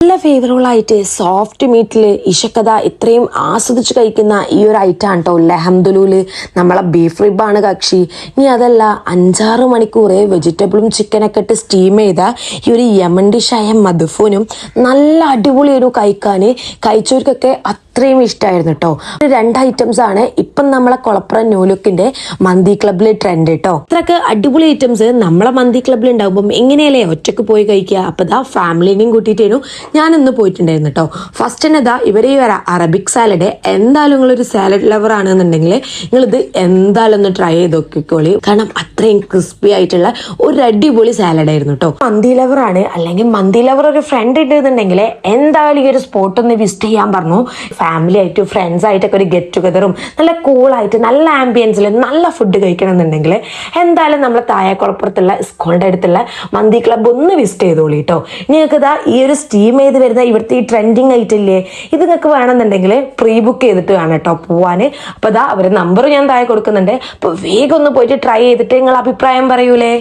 നല്ല ഫേവറബിൾ ആയിട്ട് സോഫ്റ്റ് മീറ്റിൽ ഇഷക്കഥ ഇത്രയും ആസ്വദിച്ച് കഴിക്കുന്ന ഈ ഒരു ഐറ്റം ആണ് കേട്ടോ ലഹംദുലൂല്. നമ്മളെ ബീഫ് റിബാണ് കക്ഷി. ഇനി അതല്ല 5-6 മണിക്കൂർ വെജിറ്റബിളും ചിക്കനൊക്കെ ഇട്ട് സ്റ്റീം ചെയ്ത ഈ ഒരു യമൻ ഡിഷായ മദ്ഫൂനും നല്ല അടിപൊളിയായിരുന്നു കഴിക്കാൻ. കഴിച്ചവർക്കൊക്കെ അത്രയും ഇഷ്ടമായിരുന്നു കേട്ടോ. 2 ഐറ്റംസ് ആണ് ഇപ്പം നമ്മളെ കൊളപ്പുറം ന്യൂലുക്കിന്റെ മന്തി ക്ലബിൽ ട്രെൻഡ് കേട്ടോ. ഇത്രക്ക് അടിപൊളി ഐറ്റംസ് നമ്മളെ മന്തി ക്ലബിൽ ഉണ്ടാകുമ്പോൾ എങ്ങനെയല്ലേ ഒറ്റക്ക് പോയി കഴിക്കുക. അപ്പൊ ദാ ഫാമിലിനെയും കൂട്ടിയിട്ടായിരുന്നു ഞാൻ ഇന്ന് പോയിട്ടുണ്ടായിരുന്നു കേട്ടോ. ഫസ്റ്റ് തന്നെ ഇതാ ഇവരെ ഈ അറബിക് സാലഡ്, എന്തായാലും നിങ്ങളൊരു സാലഡ് ലവർ ആണെന്നുണ്ടെങ്കിൽ നിങ്ങൾ ഇത് എന്തായാലും ഒന്ന് ട്രൈ ചെയ്ത് നോക്കിക്കോളി. കാരണം അത്രയും ക്രിസ്പി ആയിട്ടുള്ള ഒരു അടിപൊളി സാലഡ് ആയിരുന്നു കേട്ടോ. മന്തി ലവർ ആണ് അല്ലെങ്കിൽ മന്തി ലവർ ഒരു ഫ്രണ്ട് ഉണ്ടെന്നുണ്ടെങ്കിൽ എന്തായാലും ഈ ഒരു സ്പോട്ട് ഒന്ന് വിസിറ്റ് ചെയ്യാൻ പറഞ്ഞു. ഫാമിലി ആയിട്ടും ഫ്രണ്ട്സ് ആയിട്ടൊക്കെ ഒരു ഗെറ്റ് ടുഗദറും നല്ല കൂളായിട്ട് നല്ല ആംബിയൻസിൽ നല്ല ഫുഡ് കഴിക്കണം എന്നുണ്ടെങ്കിൽ എന്തായാലും നമ്മളെ താഴെക്കുളപ്പുറത്തുള്ള സ്കൂളിൻ്റെ അടുത്തുള്ള മന്തി ക്ലബ്ബ് ഒന്ന് വിസിറ്റ് ചെയ്തോളൂ കേട്ടോ. നിങ്ങൾക്ക് ഇതാ ഈ ഒരു സ്റ്റീം ചെയ്ത് വരുന്ന ഇവിടുത്തെ ഈ ട്രെൻഡിങ് ആയിട്ടില്ലേ, ഇത് നിങ്ങൾക്ക് വേണമെന്നുണ്ടെങ്കിൽ പ്രീ ബുക്ക് ചെയ്തിട്ട് വേണം കേട്ടോ പോവാൻ. അപ്പോൾ ഇതാ അവരുടെ നമ്പർ ഞാൻ താഴെ കൊടുക്കുന്നുണ്ട്. അപ്പോൾ വേഗം ഒന്ന് പോയിട്ട് ട്രൈ ചെയ്തിട്ട് നിങ്ങൾ അഭിപ്രായം പറയൂലേ.